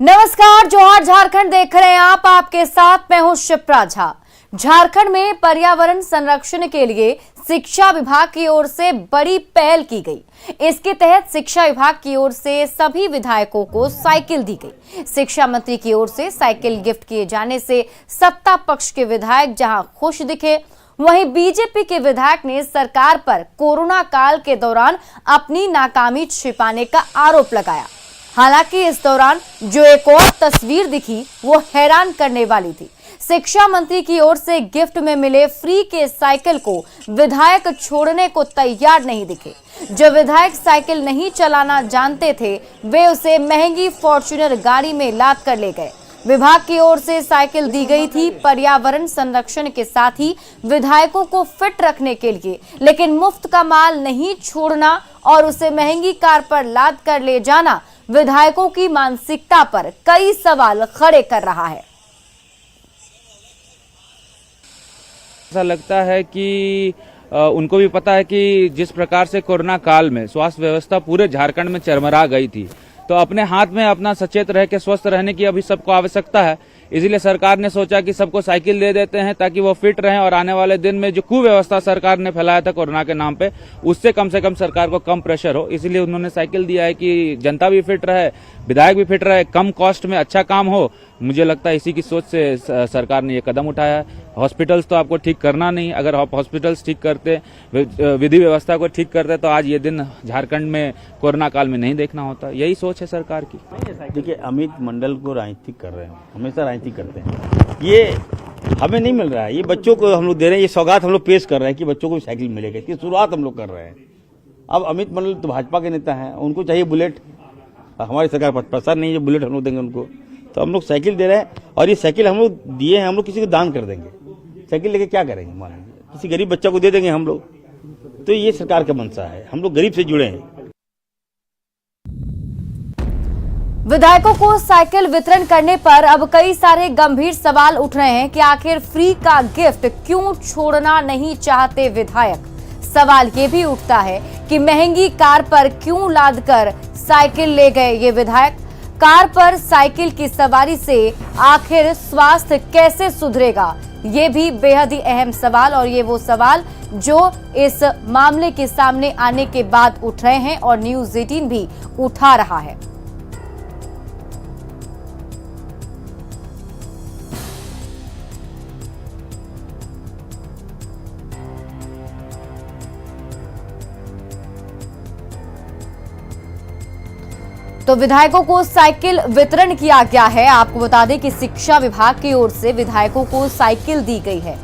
नमस्कार, जोहार झारखंड देख रहे हैं आप। आपके साथ मैं हूं शिप्रा झा। झारखंड में पर्यावरण संरक्षण के लिए शिक्षा विभाग की ओर से बड़ी पहल की गई। इसके तहत शिक्षा विभाग की ओर से सभी विधायकों को साइकिल दी गई। शिक्षा मंत्री की ओर से साइकिल गिफ्ट किए जाने से सत्ता पक्ष के विधायक जहां खुश दिखे, वहीं बीजेपी के विधायक ने सरकार पर कोरोना काल के दौरान अपनी नाकामी छिपाने का आरोप लगाया। हालांकि इस दौरान जो एक और तस्वीर दिखी वो हैरान करने वाली थी। शिक्षा मंत्री की ओर से गिफ्ट में मिले फ्री के साइकिल को विधायक छोड़ने को तैयार नहीं दिखे। जो विधायक साइकिल नहीं चलाना जानते थे वे उसे महंगी फॉर्च्यूनर गाड़ी में लाद कर ले गए। विभाग की ओर से साइकिल दी गई थी पर्यावरण संरक्षण के साथ ही विधायकों को फिट रखने के लिए, लेकिन मुफ्त का माल नहीं छोड़ना और उसे महंगी कार पर लाद कर ले जाना विधायकों की मानसिकता पर कई सवाल खड़े कर रहा है। ऐसा लगता है कि उनको भी पता है कि जिस प्रकार से कोरोना काल में स्वास्थ्य व्यवस्था पूरे झारखंड में चरमरा गई थी, तो अपने हाथ में अपना सचेत रह के स्वस्थ रहने की अभी सबको आवश्यकता है। इसीलिए सरकार ने सोचा कि सबको साइकिल दे देते हैं ताकि वो फिट रहें और आने वाले दिन में जो कुव्यवस्था सरकार ने फैलाया था कोरोना के नाम पे, उससे कम से कम सरकार को कम प्रेशर हो। इसीलिए उन्होंने साइकिल दिया है कि जनता भी फिट रहे, विधायक भी फिट रहे, कम कॉस्ट में अच्छा काम हो। मुझे लगता है इसी की सोच से सरकार ने ये कदम उठाया है। हॉस्पिटल्स तो आपको ठीक करना नहीं, अगर आप हॉस्पिटल्स ठीक करते, विधि व्यवस्था को ठीक करते, तो आज ये दिन झारखंड में कोरोना काल में नहीं देखना होता। यही सोच है सरकार की। देखिए, अमित मंडल को राजनीतिक कर रहे हैं, हमेशा राजनीतिक करते हैं। ये हमें नहीं मिल रहा है, ये बच्चों को हम लोग दे रहे हैं, ये सौगात हम लोग पेश कर रहे हैं कि बच्चों को साइकिल मिलेगी। इसकी शुरुआत हम लोग कर रहे हैं। अब अमित मंडल तो भाजपा के नेता हैं, उनको चाहिए बुलेट। हमारी सरकार पर प्रसार नहीं है, बुलेट हम लोग देंगे उनको, तो हम लोग साइकिल दे रहे हैं। और ये साइकिल हम लोग दिए हैं, हम लोग किसी को दान कर देंगे। साइकिल लेके क्या करेंगे? मान लीजिए किसी गरीब बच्चा को दे देंगे हम लोग। तो ये सरकार का मंशा है, हम लोग गरीब से जुड़े हैं। विधायकों को साइकिल वितरण करने पर अब कई सारे गंभीर सवाल उठ रहे हैं कि आखिर फ्री का गिफ्ट क्यों छोड़ना नहीं चाहते विधायक। सवाल ये भी उठता है कि महंगी कार पर क्यों लादकर साइकिल ले गए ये विधायक। कार पर साइकिल की सवारी से आखिर स्वास्थ्य कैसे सुधरेगा, ये भी बेहद ही अहम सवाल, और ये वो सवाल जो इस मामले के सामने आने के बाद उठ रहे हैं और न्यूज़ 18 भी उठा रहा है। तो विधायकों को साइकिल वितरण किया गया है। आपको बता दें कि शिक्षा विभाग की ओर से विधायकों को साइकिल दी गई है।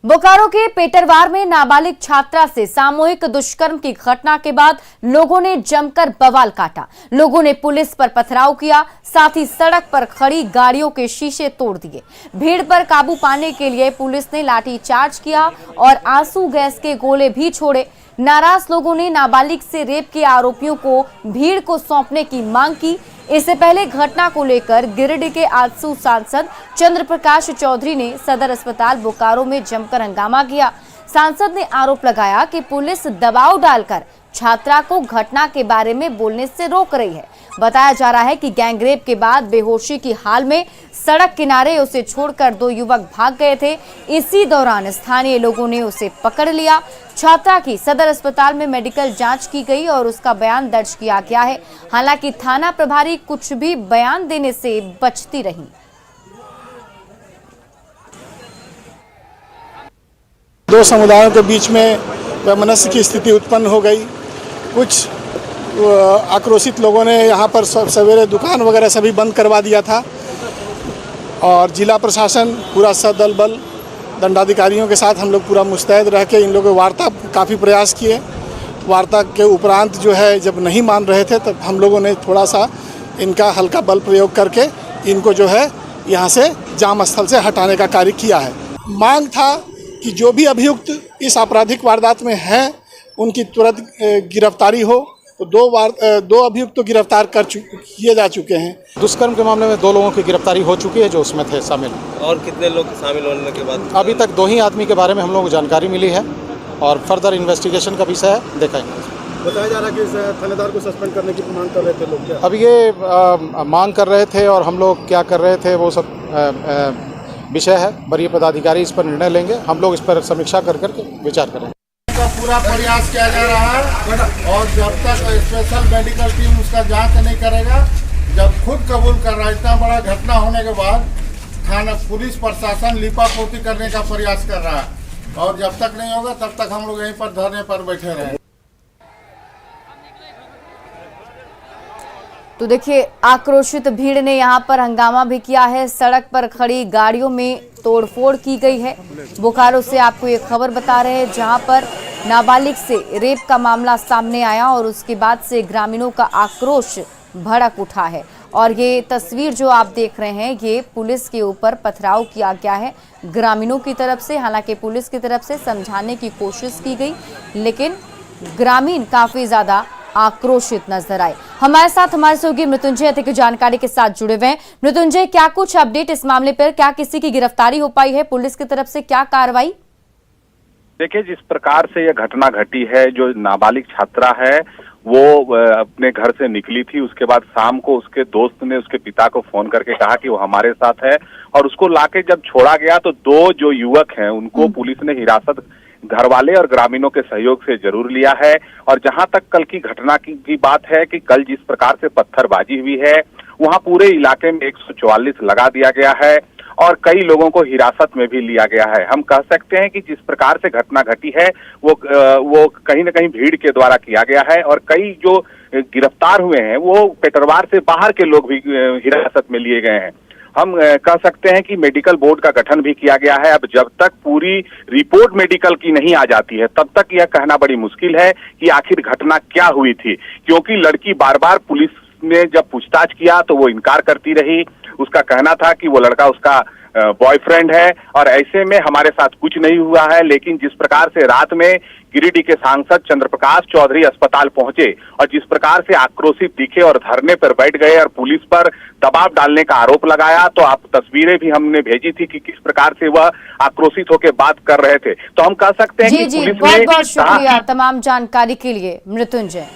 बोकारो के पेटरवार में नाबालिग छात्रा से सामूहिक दुष्कर्म की घटना के बाद लोगों ने जमकर बवाल काटा। लोगों ने पुलिस पर पथराव किया, साथ ही सड़क पर खड़ी गाड़ियों के शीशे तोड़ दिए। भीड़ पर काबू पाने के लिए पुलिस ने लाठीचार्ज किया और आंसू गैस के गोले भी छोड़े। नाराज लोगों ने नाबालिग से रेप के आरोपियों को भीड़ को सौंपने की मांग की। इससे पहले घटना को लेकर गिरिडीह के आजसू सांसद चंद्र प्रकाश चौधरी ने सदर अस्पताल बोकारो में जमकर हंगामा किया। सांसद ने आरोप लगाया कि पुलिस दबाव डालकर छात्रा को घटना के बारे में बोलने से रोक रही है। बताया जा रहा है कि गैंगरेप के बाद बेहोशी की हाल में सड़क किनारे उसे छोड़कर दो युवक भाग गए थे। इसी दौरान स्थानीय लोगों ने उसे पकड़ लिया। छात्रा की सदर अस्पताल में मेडिकल जांच की गई और उसका बयान दर्ज किया गया है। हालांकि थाना प्रभारी कुछ भी बयान देने से बचती रही। दो समुदायों के बीच में वैमनस्य की स्थिति उत्पन्न हो गई। कुछ आक्रोशित लोगों ने यहाँ पर सवेरे दुकान वगैरह सभी बंद करवा दिया था और जिला प्रशासन पूरा सदल बल दंडाधिकारियों के साथ हम लोग पूरा मुस्तैद रह के इन लोगों को वार्ता काफ़ी प्रयास किए। वार्ता के उपरांत जो है जब नहीं मान रहे थे तब हम लोगों ने थोड़ा सा इनका हल्का बल प्रयोग करके इनको जो है यहाँ से जाम स्थल से हटाने का कार्य किया है। मांग था कि जो भी अभियुक्त इस आपराधिक वारदात में हैं उनकी तुरंत गिरफ्तारी हो। तो दो अभियुक्त तो गिरफ्तार किए जा चुके हैं। दुष्कर्म के मामले में 2 लोगों की गिरफ्तारी हो चुकी है जो उसमें थे शामिल। और कितने लोग शामिल होने के बाद? अभी तक 2 ही आदमी के बारे में हम लोगों को जानकारी मिली है और फर्दर इन्वेस्टिगेशन का विषय है, देखेंगे। बताया जा रहा है कि इस थानेदार को सस्पेंड करने की मांग कर रहे थे लोग क्या? अब ये मांग कर रहे थे और हम लोग क्या कर रहे थे वो सब विषय है। वरीय पदाधिकारी इस पर निर्णय लेंगे, हम लोग इस पर समीक्षा कर करके विचार करेंगे। का पूरा प्रयास किया जा रहा है और जब तक स्पेशल मेडिकल टीम उसका जांच नहीं करेगा, जब खुद कबूल कर रहा है, इतना बड़ा घटना होने के बाद थाना पुलिस प्रशासन लिपापोती करने का प्रयास कर रहा है और जब तक नहीं होगा तब तक हम लोग यहीं पर धरने पर बैठे रहेंगे। तो देखिए, आक्रोशित भीड़ ने यहां पर हंगामा भी किया है। सड़क पर खड़ी गाड़ियों में तोड़फोड़ की गई है। बोकारो से आपको ये खबर बता रहे हैं, जहां पर नाबालिग से रेप का मामला सामने आया और उसके बाद से ग्रामीणों का आक्रोश भड़क उठा है। और ये तस्वीर जो आप देख रहे हैं, ये पुलिस के ऊपर पथराव किया गया है ग्रामीणों की तरफ से। हालांकि पुलिस की तरफ से समझाने की कोशिश की गई, लेकिन ग्रामीण काफी ज्यादा आक्रोशित नजर आए। हमारे साथ हमारे सहयोगी मृत्युंजय अधिक जानकारी के साथ जुड़े हुए हैं। मृत्युंजय, क्या कुछ अपडेट इस मामले पर? क्या किसी की गिरफ्तारी हो पाई है? पुलिस की तरफ से क्या कार्रवाई? देखिए, जिस प्रकार से यह घटना घटी है, जो नाबालिग छात्रा है वो अपने घर से निकली थी, उसके बाद शाम को उसके दोस्त ने उसके पिता को फोन करके कहा कि वो हमारे साथ है और उसको लाके जब छोड़ा गया तो दो जो युवक हैं उनको पुलिस ने हिरासत घर वाले और ग्रामीणों के सहयोग से जरूर लिया है। और जहां तक कल की घटना की बात है कि कल जिस प्रकार से पत्थरबाजी हुई है, वहां पूरे इलाके में 144 लगा दिया गया है और कई लोगों को हिरासत में भी लिया गया है। हम कह सकते हैं कि जिस प्रकार से घटना घटी है वो कहीं न कहीं भीड़ के द्वारा किया गया है और कई जो गिरफ्तार हुए हैं वो पेटरवार से बाहर के लोग भी हिरासत में लिए गए हैं। हम कह सकते हैं कि मेडिकल बोर्ड का गठन भी किया गया है। अब जब तक पूरी रिपोर्ट मेडिकल की नहीं आ जाती है तब तक यह कहना बड़ी मुश्किल है कि आखिर घटना क्या हुई थी, क्योंकि लड़की बार बार पुलिस ने जब पूछताछ किया तो वो इनकार करती रही। उसका कहना था कि वो लड़का उसका बॉयफ्रेंड है और ऐसे में हमारे साथ कुछ नहीं हुआ है। लेकिन जिस प्रकार से रात में गिरिडीह के सांसद चंद्रप्रकाश चौधरी अस्पताल पहुंचे और जिस प्रकार से आक्रोशित दिखे और धरने पर बैठ गए और पुलिस पर दबाव डालने का आरोप लगाया, तो आप तस्वीरें भी हमने भेजी थी कि किस प्रकार से वह आक्रोशित होकर बात कर रहे थे। तो हम कह सकते हैं कि पुलिस बहुत बहुत शुक्रिया तमाम जानकारी के लिए मृत्युंजय।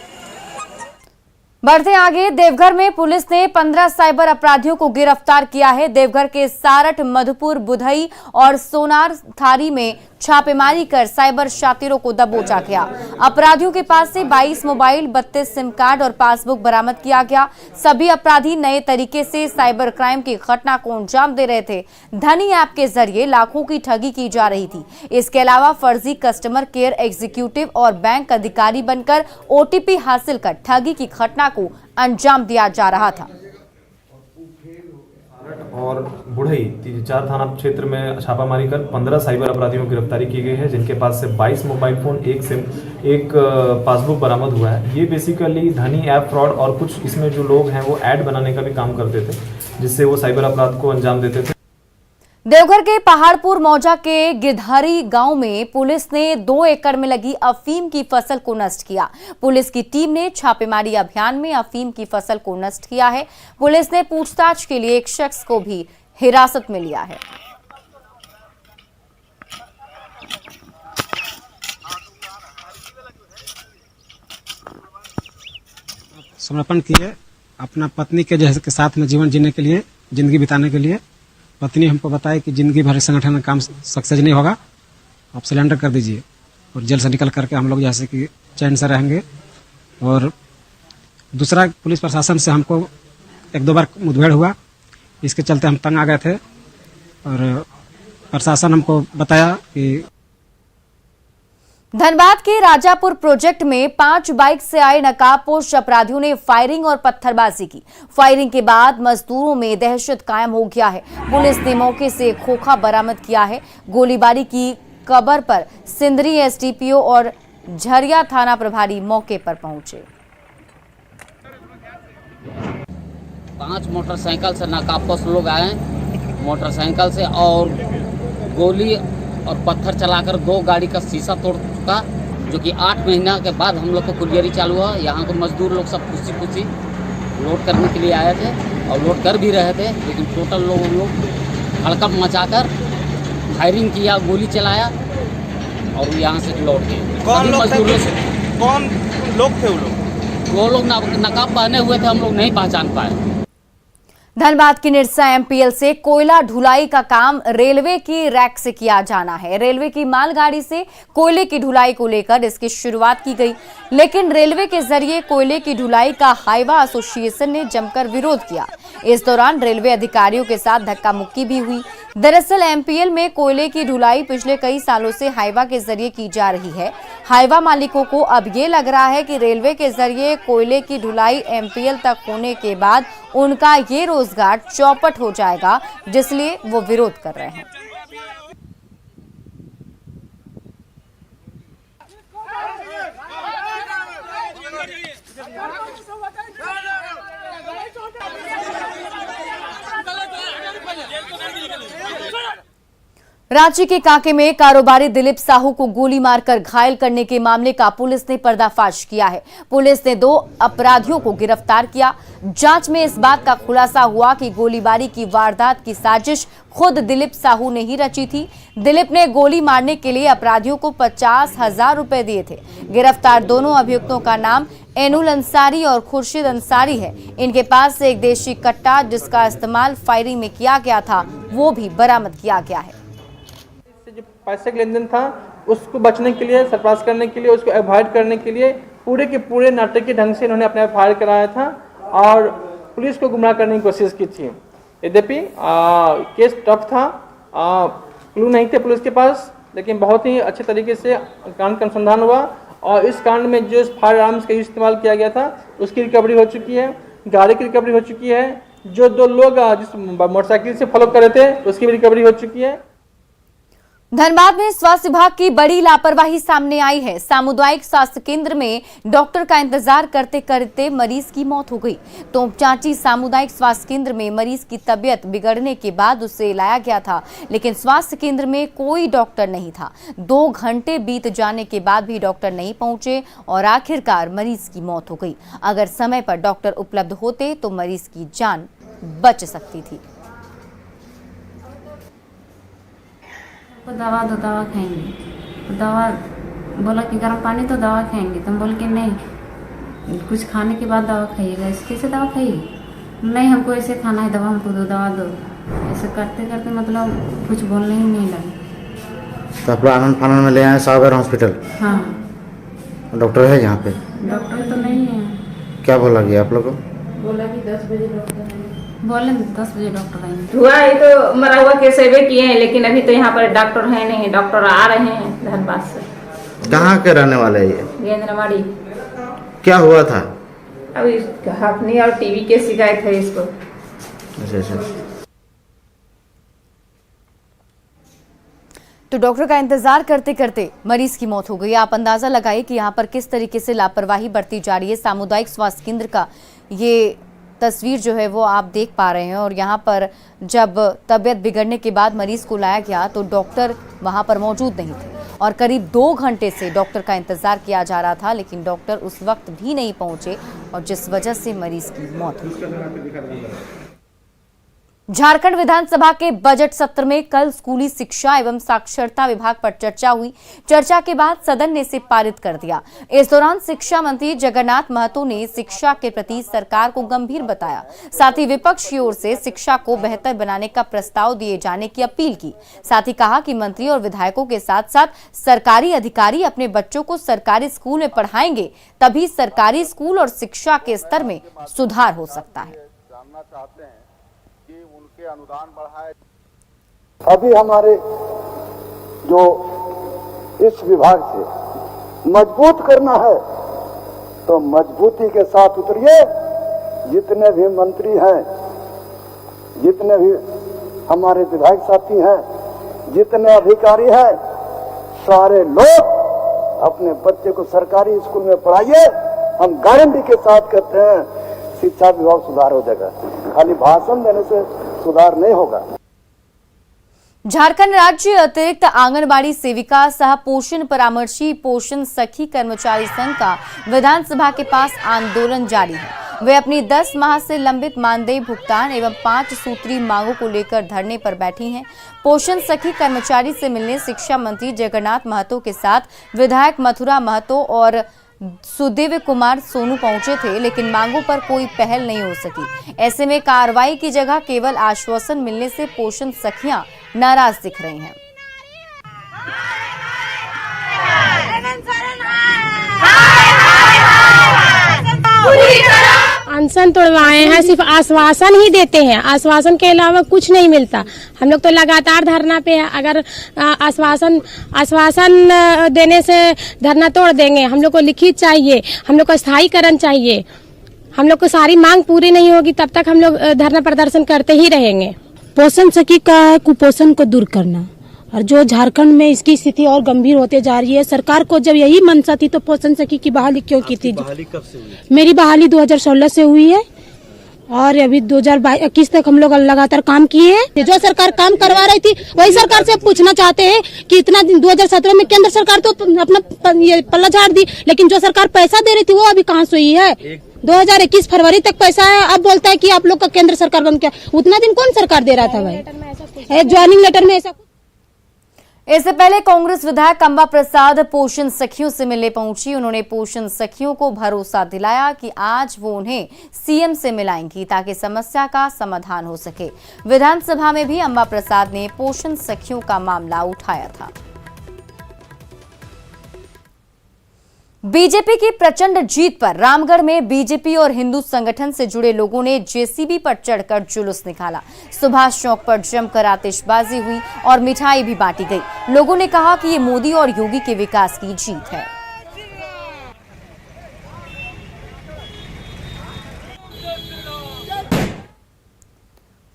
बढ़ते आगे, देवघर में पुलिस ने 15 साइबर अपराधियों को गिरफ्तार किया है। देवघर के सारठ, मधुपुर, बुधई और सोनार थारी में छापेमारी कर साइबर शातिरों को दबोचा गया। अपराधियों के पास से 22 मोबाइल, 32 सिम कार्ड और पासबुक बरामद किया गया। सभी अपराधी नए तरीके से साइबर क्राइम की घटना को अंजाम दे रहे थे। धनी ऐप के जरिए लाखों की ठगी की जा रही थी। इसके अलावा फर्जी कस्टमर केयर एग्जीक्यूटिव और बैंक अधिकारी बनकर OTP हासिल कर ठगी की घटना को अंजाम दिया जा रहा था। और बुढ़ई 4 थाना क्षेत्र में छापामारी कर 15 साइबर अपराधियों की गिरफ्तारी की गई है, जिनके पास से 22 मोबाइल फोन, एक पासबुक बरामद हुआ है। ये बेसिकली धनी ऐप फ्रॉड और कुछ इसमें जो लोग हैं वो ऐड बनाने का भी काम करते थे, जिससे वो साइबर अपराध को अंजाम देते थे। देवघर के पहाड़पुर मौजा के गिरधारी गांव में पुलिस ने 2 एकड़ में लगी अफीम की फसल को नष्ट किया। पुलिस की टीम ने छापेमारी अभियान में अफीम की फसल को नष्ट किया है। पुलिस ने पूछताछ के लिए एक शख्स को भी हिरासत में लिया है। समर्पण किए अपना पत्नी के जैसे के साथ में जीवन जीने के लिए, जिंदगी बिताने के लिए। पत्नी हमको बताए कि जिंदगी भर संगठन में काम सक्सेस नहीं होगा, आप सिलेंडर कर दीजिए और जेल से निकल करके हम लोग जैसे कि चैन से रहेंगे। और दूसरा, पुलिस प्रशासन से हमको 1-2 बार मुठभेड़ हुआ, इसके चलते हम तंग आ गए थे और प्रशासन हमको बताया कि धनबाद के राजापुर प्रोजेक्ट में 5 बाइक से आए नकाबपोश अपराधियों ने फायरिंग और पत्थरबाजी की। फायरिंग के बाद मजदूरों में दहशत कायम हो गया है। पुलिस ने मौके से खोखा बरामद किया है। गोलीबारी की खबर पर सिंदरी SDPO और झरिया थाना प्रभारी मौके पर पहुंचे। 5 मोटरसाइकिल से नकाबपोश लोग आए मोटरसाइकिल से और गोली और पत्थर चलाकर 2 गाड़ी का शीशा तोड़ चुका, जो कि 8 महीना के बाद हम लोग को कुरियरी चालू हुआ। यहाँ के मजदूर लोग सब खुशी लोड करने के लिए आए थे और लोड कर भी रहे थे, लेकिन टोटल लोग हड़कंप मचाकर फायरिंग किया, गोली चलाया और यहाँ से लौट गए। कौन लोग थे वो लोग नकाब पहने हुए थे, हम लोग नहीं पहचान पाए। धनबाद की निरसा एमपीएल से कोयला ढुलाई का काम रेलवे की रैक से किया जाना है। रेलवे की मालगाड़ी से कोयले की ढुलाई को लेकर इसकी शुरुआत की गई, लेकिन रेलवे के जरिए कोयले की ढुलाई का हाईवा एसोसिएशन ने जमकर विरोध किया। इस दौरान रेलवे अधिकारियों के साथ धक्का मुक्की भी हुई। दरअसल एमपीएल में कोयले की ढुलाई पिछले कई सालों से हाईवा के जरिए की जा रही है। हाईवा मालिकों को अब ये लग रहा है कि रेलवे के जरिए कोयले की ढुलाई एमपीएल तक होने के बाद उनका ये रोजगार चौपट हो जाएगा, जिसलिए वो विरोध कर रहे हैं। रांची के कांके में कारोबारी दिलीप साहू को गोली मारकर घायल करने के मामले का पुलिस ने पर्दाफाश किया है। पुलिस ने 2 अपराधियों को गिरफ्तार किया। जांच में इस बात का खुलासा हुआ कि गोलीबारी की वारदात की साजिश खुद दिलीप साहू ने ही रची थी। दिलीप ने गोली मारने के लिए अपराधियों को 50,000 रुपए दिए थे। गिरफ्तार दोनों अभियुक्तों का नाम एनुल अंसारी और खुर्शीद अंसारी है। इनके पास से एक देशी कट्टा जिसका इस्तेमाल फायरिंग में किया गया था, वो भी बरामद किया गया है। जो पैसे का लेन देन था उसको बचने के लिए, सरपास करने के लिए, उसको अवॉइड करने के लिए पूरे के पूरे नाटकीय ढंग से इन्होंने अपने फायर कराया था और पुलिस को गुमराह करने की कोशिश की थी। यद्यपि केस टफ था, क्लू नहीं थे पुलिस के पास, लेकिन बहुत ही अच्छे तरीके से कांड का अनुसंधान हुआ और इस कांड में जो फायर आर्म्स का इस्तेमाल किया गया था उसकी रिकवरी हो चुकी है। गाड़ी की रिकवरी हो चुकी है। जो 2 लोग जिस मोटरसाइकिल से फॉलो कर रहे थे उसकी भी रिकवरी हो चुकी है। धनबाद में स्वास्थ्य विभाग की बड़ी लापरवाही सामने आई है। सामुदायिक स्वास्थ्य केंद्र में डॉक्टर का इंतजार करते करते मरीज की मौत हो गई। तो चांची सामुदायिक स्वास्थ्य केंद्र में मरीज की तबीयत बिगड़ने के बाद उसे लाया गया था, लेकिन स्वास्थ्य केंद्र में कोई डॉक्टर नहीं था। 2 घंटे बीत जाने के बाद भी डॉक्टर नहीं पहुंचे और आखिरकार मरीज की मौत हो गई। अगर समय पर डॉक्टर उपलब्ध होते तो मरीज की जान बच सकती थी। दवा दो, दवा खाएंगे। तो दवा बोला कि गर्म पानी तो दवा खाएंगे। तो हम बोल के नहीं, कुछ खाने के बाद दवा खाइएगा। कैसे दवा खाइए? नहीं, हमको ऐसे खाना है, दवा हमको दो, दवा दो। ऐसे करते करते मतलब कुछ बोलने ही नहीं लगे। तो आप आनंद फानंद में ले आए सागर हॉस्पिटल? हाँ। डॉक्टर है यहाँ पे? डॉक्टर तो नहीं है। क्या बोला गया आप लोग को? बोला कि 10 बजे डॉक्टर आएंगे। बोले 10 बजे डॉक्टर आएंगे। हुआ ये तो मरा हुआ केस सर्वे किए हैं, लेकिन अभी तो यहाँ पर डॉक्टर है नहीं। डॉक्टर आ रहे हैं धनबाद से। कहाँ के रहने वाले है ये? गेंद्रवाड़ी। क्या हुआ था? अभी हफ्नी और टीबी के शिकायत है इसको। अच्छा। तो डॉक्टर का इंतजार करते करते मरीज की मौत हो गई। आप अंदाजा लगाइए कि यहाँ पर किस तरीके से लापरवाही बरती जा रही है। सामुदायिक स्वास्थ्य केंद्र का ये तस्वीर जो है वो आप देख पा रहे हैं और यहाँ पर जब तबीयत बिगड़ने के बाद मरीज को लाया गया तो डॉक्टर वहाँ पर मौजूद नहीं थे और करीब 2 घंटे से डॉक्टर का इंतजार किया जा रहा था, लेकिन डॉक्टर उस वक्त भी नहीं पहुंचे और जिस वजह से मरीज की मौत हुई। झारखंड विधानसभा के बजट सत्र में कल स्कूली शिक्षा एवं साक्षरता विभाग पर चर्चा हुई। चर्चा के बाद सदन ने इसे पारित कर दिया। इस दौरान शिक्षा मंत्री जगन्नाथ महतो ने शिक्षा के प्रति सरकार को गंभीर बताया। साथ ही विपक्ष की ओर से शिक्षा को बेहतर बनाने का प्रस्ताव दिए जाने की अपील की। साथ ही कहा कि मंत्री और विधायकों के साथ साथ सरकारी अधिकारी अपने बच्चों को सरकारी स्कूल में पढ़ाएंगे, तभी सरकारी स्कूल और शिक्षा के स्तर में सुधार हो सकता है। जानना चाहते हैं कि उनके अनुदान बढ़ाए। अभी हमारे जो इस विभाग से मजबूत करना है तो मजबूती के साथ उतरिए। जितने भी मंत्री हैं, जितने भी हमारे विधायक साथी हैं, जितने अधिकारी हैं, सारे लोग अपने बच्चे को सरकारी स्कूल में पढ़ाइए। हम गारंटी के साथ कहते हैं शिक्षा विभाग सुधार हो जाएगा। खाली भाषण देने से सुधार नहीं होगा। झारखंड राज्य अतिरिक्त आंगनबाड़ी सेविका सह पोषण परामर्शी पोषण सखी कर्मचारी संघ का विधानसभा के पास आंदोलन जारी है। वे अपनी 10 माह से लंबित मानदेय भुगतान एवं 5 सूत्री मांगों को लेकर धरने पर बैठी हैं। पोषण सखी कर्मचारी से मिलने शिक्षा मंत्री जगन्नाथ महतो के साथ विधायक मथुरा महतो और सुदेव कुमार सोनू पहुंचे थे, लेकिन मांगों पर कोई पहल नहीं हो सकी। ऐसे में कार्रवाई की जगह केवल आश्वासन मिलने से पोषण सखियां नाराज दिख रही हैं। अनशन तोड़वाए हैं, सिर्फ आश्वासन ही देते हैं, आश्वासन के अलावा कुछ नहीं मिलता। हम लोग तो लगातार धरना पे है। अगर आश्वासन देने से धरना तोड़ देंगे, हम लोग को लिखित चाहिए, हम लोग को स्थायीकरण चाहिए। हम लोग को सारी मांग पूरी नहीं होगी तब तक हम लोग धरना प्रदर्शन करते ही रहेंगे। पोषण सखी का कुपोषण को दूर करना, और जो झारखंड में इसकी स्थिति और गंभीर होते जा रही है। सरकार को जब यही मंशा थी तो पोषण सखी की बहाली क्यों की थी? बहाली कब से हुई? मेरी बहाली 2016 से हुई है और अभी 2021 तक हम लोग लगातार काम किए हैं। जो सरकार काम करवा रही थी वही सरकार से पूछना चाहते हैं कि इतना दिन 2017 में केंद्र सरकार तो अपना ये पल्ला झाड़ दी, लेकिन जो सरकार पैसा दे रही थी वो अभी कहाँ से हुई है? 2021 फरवरी तक पैसा है, अब बोलता है कि आप लोग का केंद्र सरकार बंद किया। उतना दिन कौन सरकार दे रहा था भाई? ज्वाइनिंग लेटर में ऐसा। इससे पहले कांग्रेस विधायक अंबा प्रसाद पोषण सखियों से मिलने पहुंची। उन्होंने पोषण सखियों को भरोसा दिलाया कि आज वो उन्हें सीएम से मिलाएंगी ताकि समस्या का समाधान हो सके। विधानसभा में भी अंबा प्रसाद ने पोषण सखियों का मामला उठाया था। बीजेपी की प्रचंड जीत पर रामगढ़ में बीजेपी और हिंदू संगठन से जुड़े लोगों ने जेसीबी पर चढ़कर जुलूस निकाला। सुभाष चौक पर जमकर आतिशबाजी हुई और मिठाई भी बांटी गई। लोगों ने कहा कि ये मोदी और योगी के विकास की जीत है।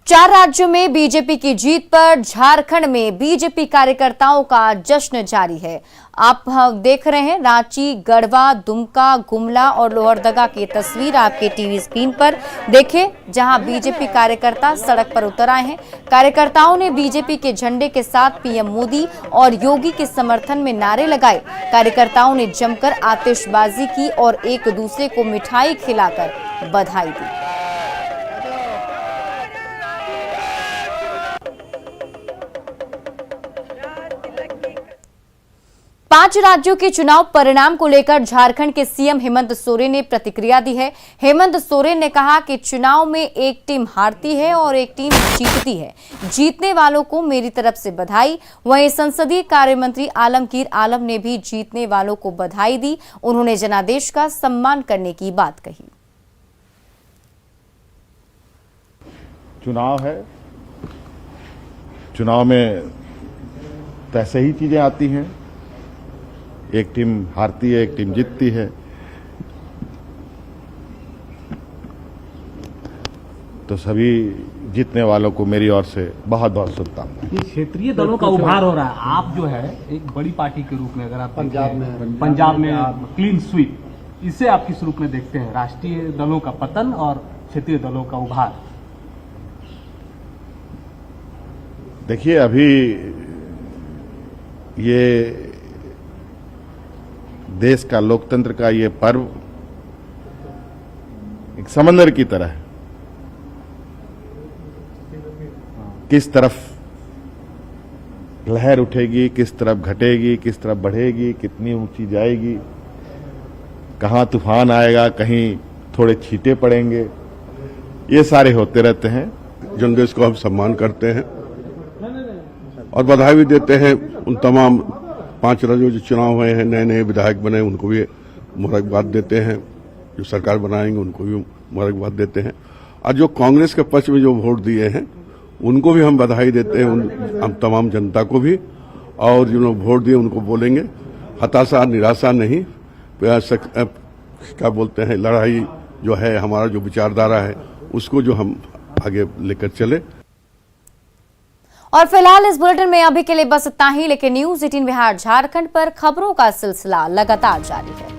चार राज्यों में बीजेपी की जीत पर झारखंड में बीजेपी कार्यकर्ताओं का जश्न जारी है। आप देख रहे हैं रांची, गढ़वा, दुमका, गुमला और लोहरदगा की तस्वीर आपके टीवी स्क्रीन पर। देखिए, जहां बीजेपी कार्यकर्ता सड़क पर उतर आए हैं। कार्यकर्ताओं ने बीजेपी के झंडे के साथ पीएम मोदी और योगी के समर्थन में नारे लगाए। कार्यकर्ताओं ने जमकर आतिशबाजी की और एक दूसरे को मिठाई खिलाकर बधाई दी। 5 राज्यों के चुनाव परिणाम को लेकर झारखंड के सीएम हेमंत सोरेन ने प्रतिक्रिया दी है। हेमंत सोरेन ने कहा कि चुनाव में एक टीम हारती है और एक टीम जीतती है। जीतने वालों को मेरी तरफ से बधाई। वहीं संसदीय कार्य मंत्री आलमगीर आलम ने भी जीतने वालों को बधाई दी। उन्होंने जनादेश का सम्मान करने की बात कही। चुनाव है, चुनाव में तो ऐसे ही चीजें आती हैं, एक टीम हारती है, एक टीम जीतती है। तो सभी जीतने वालों को मेरी ओर से बहुत बहुत शुभकामनाएं। ये क्षेत्रीय दलों का उभार हो रहा है। आप जो है एक बड़ी पार्टी के रूप में, अगर आप पंजाब में क्लीन स्वीप, इसे आप किस रूप में देखते हैं? राष्ट्रीय दलों का पतन और क्षेत्रीय दलों का उभार। देखिए, अभी ये देश का, लोकतंत्र का ये पर्व एक समंदर की तरह है। किस तरफ लहर उठेगी, किस तरफ घटेगी, किस तरफ बढ़ेगी, कितनी ऊंची जाएगी, कहां तूफान आएगा, कहीं थोड़े छींटे पड़ेंगे, ये सारे होते रहते हैं। जनदेश को हम सम्मान करते हैं और बधाई भी देते हैं उन तमाम 5 राज्यों जो चुनाव हुए हैं, नए नए विधायक बने, उनको भी मुबारकबाद देते हैं। जो सरकार बनाएंगे उनको भी मुबारकबाद देते हैं। और जो कांग्रेस के पक्ष में जो वोट दिए हैं उनको भी हम बधाई देते हैं, हम तमाम जनता को भी। और जिन्होंने वोट दिए उनको बोलेंगे हताशा निराशा नहीं, क्या बोलते हैं, लड़ाई जो है, हमारा जो विचारधारा है उसको जो हम आगे लेकर चले। और फिलहाल इस बुलेटिन में अभी के लिए बस इतना ही, लेकिन न्यूज़ 18 बिहार झारखंड पर खबरों का सिलसिला लगातार जारी है।